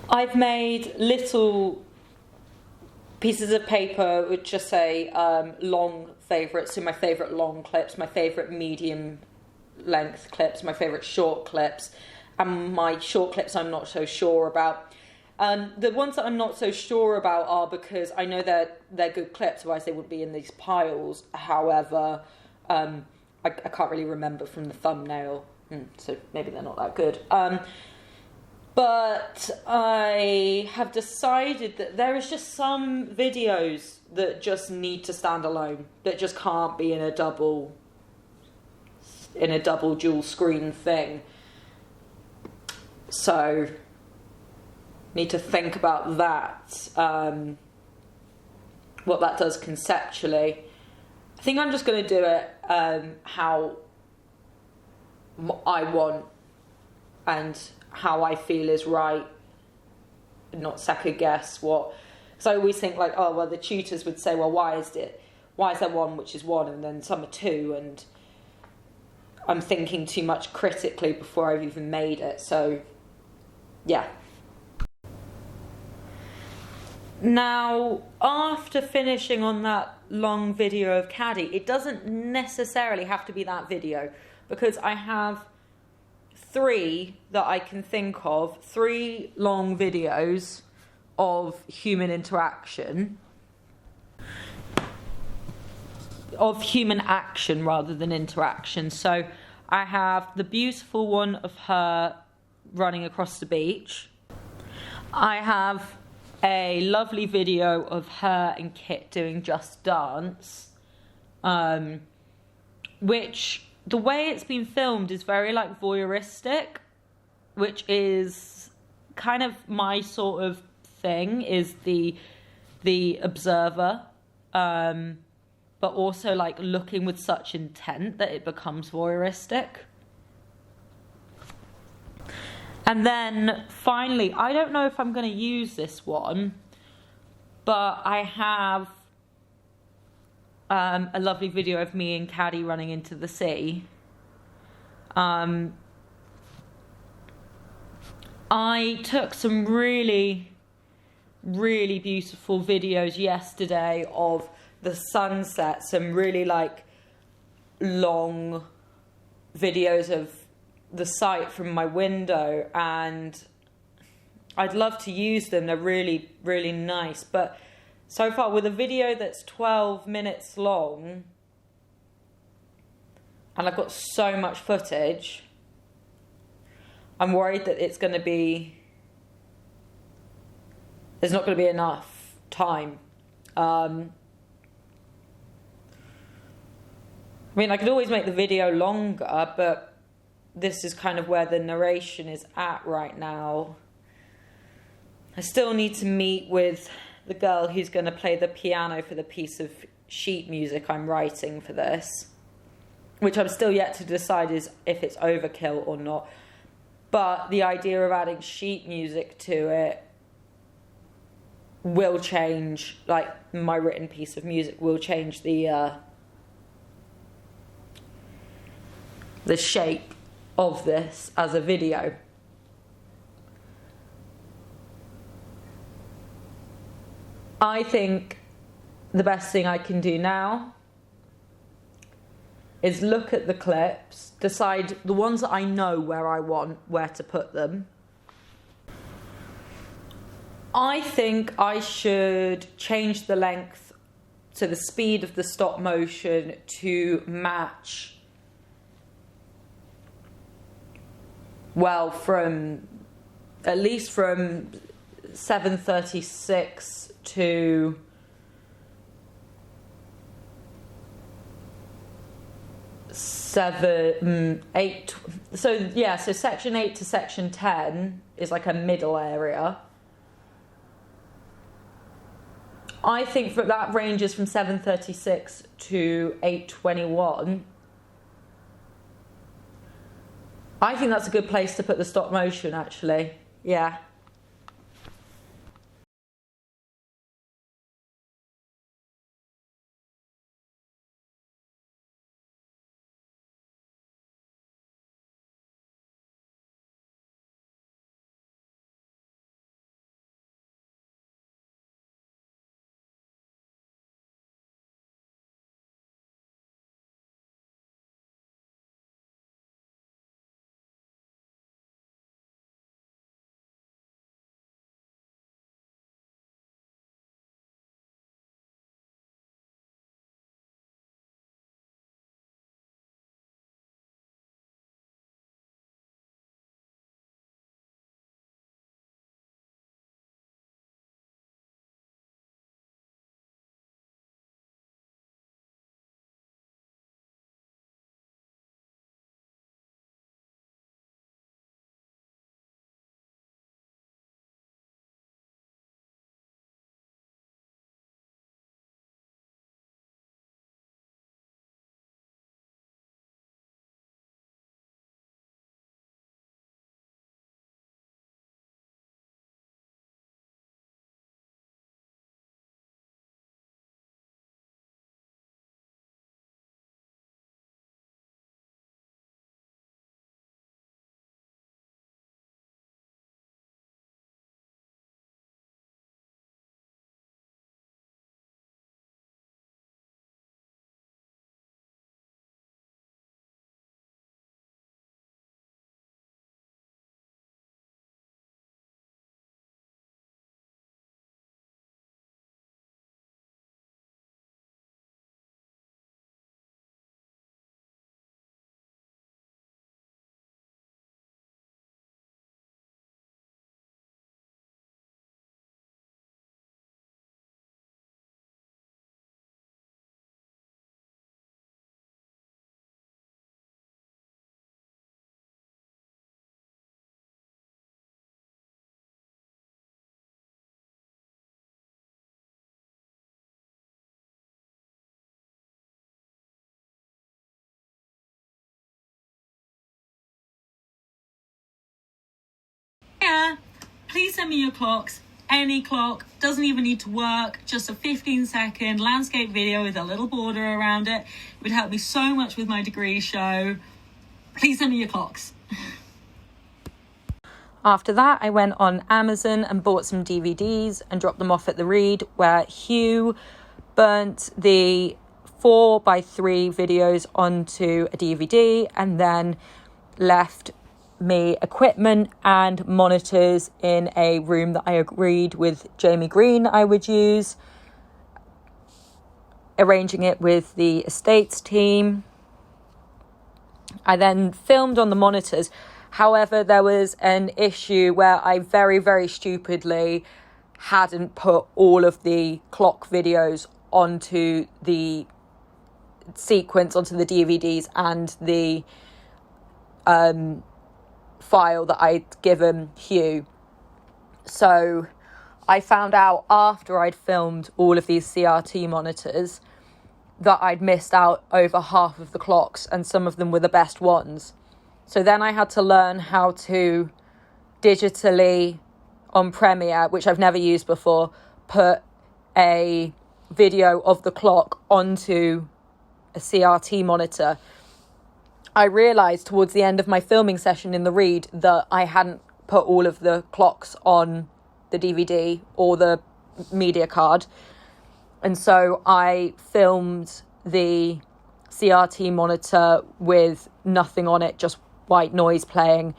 I've made little pieces of paper which just say long favourites, so my favourite long clips, my favourite medium length clips, my favourite short clips, and my short clips I'm not so sure about. The ones that I'm not so sure about are because I know they're good clips, otherwise they wouldn't be in these piles. However, I can't really remember from the thumbnail, so maybe they're not that good. But I have decided that there is just some videos that just need to stand alone, that just can't be in a double dual screen thing. So, need to think about that, what that does conceptually. I think I'm just going to do it how I want and how I feel is right, not second guess what. Because I always think like, oh well, the tutors would say, well, why is there one which is one and then some are two, and I'm thinking too much critically before I've even made it. So yeah. Now, after finishing on that long video of Caddy, it doesn't necessarily have to be that video, because I have 3 that I can think of, 3 long videos of human interaction, of human action rather than interaction. So I have the beautiful one of her running across the beach. I have a lovely video of her and Kit doing Just Dance, which the way it's been filmed is very like voyeuristic, which is kind of my sort of thing, is the observer, but also like looking with such intent that it becomes voyeuristic. And then finally, I don't know if I'm going to use this one, but I have a lovely video of me and Caddy running into the sea. I took some really, really beautiful videos yesterday of the sunset, some really like long videos of the sight from my window, and I'd love to use them. They're really, really nice, but so far with a video that's 12 minutes long and I've got so much footage, I'm worried that there's not going to be enough time. I mean, I could always make the video longer, but this is kind of where the narration is at right now. I still need to meet with the girl who's going to play the piano for the piece of sheet music I'm writing for this, which I'm still yet to decide is if it's overkill or not. But the idea of adding sheet music to it will change, like my written piece of music will change the shape of this as a video. I think the best thing I can do now is look at the clips, decide the ones that I know where to put them. I think I should change the length to the speed of the stop motion to match, well, at least from 7:36 to 8. So yeah, so section 8 to section 10 is like a middle area. I think that ranges from 7:36 to 8:21. I think that's a good place to put the stop motion, actually. Yeah. care. Please send me your clocks. Any clock, doesn't even need to work, just a 15-second landscape video with a little border around it would help me so much with my degree show. Please send me your clocks. After that, I went on Amazon and bought some DVDs and dropped them off at the Reed, where Hugh burnt the 4x3 videos onto a DVD and then left me equipment and monitors in a room that I agreed with Jamie Green I would use, arranging it with the estates team. I then filmed on the monitors. However, there was an issue where I very, very stupidly hadn't put all of the clock videos onto the sequence, onto the DVDs and the file that I'd given Hugh. So I found out after I'd filmed all of these CRT monitors that I'd missed out over half of the clocks, and some of them were the best ones. So then I had to learn how to digitally, on Premiere, which I've never used before, put a video of the clock onto a CRT monitor. I realised towards the end of my filming session in the Reed that I hadn't put all of the clocks on the DVD or the media card. And so I filmed the CRT monitor with nothing on it, just white noise playing,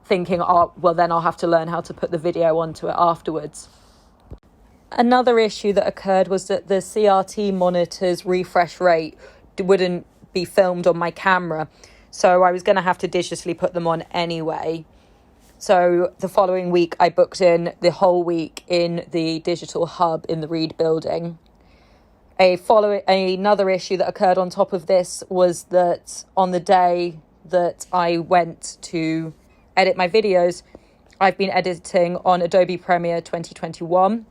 thinking, oh, well, then I'll have to learn how to put the video onto it afterwards. Another issue that occurred was that the CRT monitor's refresh rate wouldn't be filmed on my camera, so I was going to have to digitally put them on anyway. So the following week I booked in the whole week in the digital hub in the Reed building. Another issue that occurred on top of this was that on the day that I went to edit my videos, I've been editing on Adobe Premiere 2021,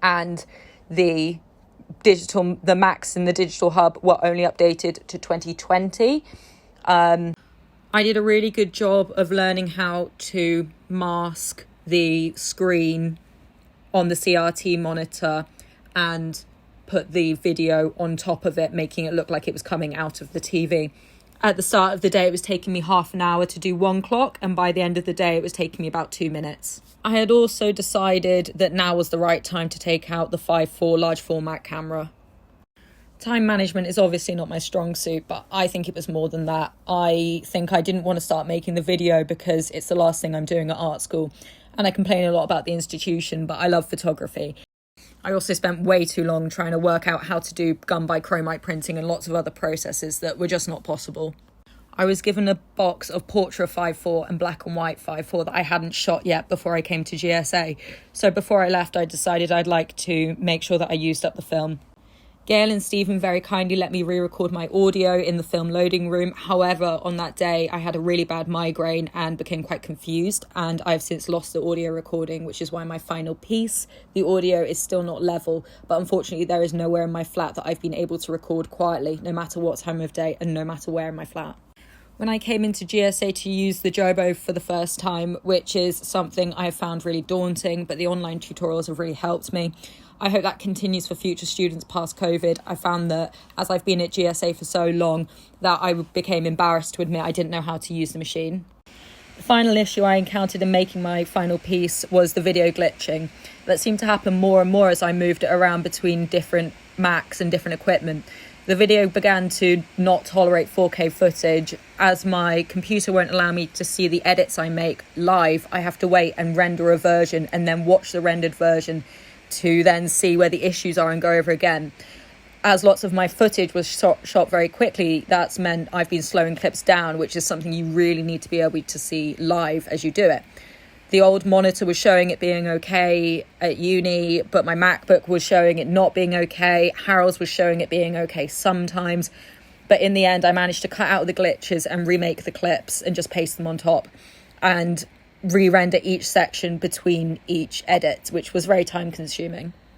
and the Macs in the digital hub were only updated to 2020. I did a really good job of learning how to mask the screen on the CRT monitor and put the video on top of it, making it look like it was coming out of the TV. At the start of the day, it was taking me half an hour to do one clock, and by the end of the day, it was taking me about 2 minutes. I had also decided that now was the right time to take out the 5.4 large format camera. Time management is obviously not my strong suit, but I think it was more than that. I think I didn't want to start making the video because it's the last thing I'm doing at art school, and I complain a lot about the institution, but I love photography. I also spent way too long trying to work out how to do gun by chromite printing and lots of other processes that were just not possible. I was given a box of Portra 5.4 and black and white 5.4 that I hadn't shot yet before I came to GSA. So before I left, I decided I'd like to make sure that I used up the film. Gail and Stephen very kindly let me re-record my audio in the film loading room. However, on that day, I had a really bad migraine and became quite confused, and I've since lost the audio recording, which is why my final piece, the audio, is still not level. But unfortunately, there is nowhere in my flat that I've been able to record quietly, no matter what time of day and no matter where in my flat. When I came into GSA to use the Jobo for the first time, which is something I have found really daunting, but the online tutorials have really helped me. I hope that continues for future students past COVID. I found that as I've been at GSA for so long that I became embarrassed to admit I didn't know how to use the machine. The final issue I encountered in making my final piece was the video glitching. That seemed to happen more and more as I moved it around between different Macs and different equipment. The video began to not tolerate 4K footage. As my computer won't allow me to see the edits I make live, I have to wait and render a version and then watch the rendered version to then see where the issues are and go over again. As lots of my footage was shot very quickly, that's meant I've been slowing clips down, which is something you really need to be able to see live as you do it. The old monitor was showing it being okay at uni, but my MacBook was showing it not being okay. Harold's was showing it being okay sometimes. But in the end, I managed to cut out the glitches and remake the clips and just paste them on top and re-render each section between each edit, which was very time consuming.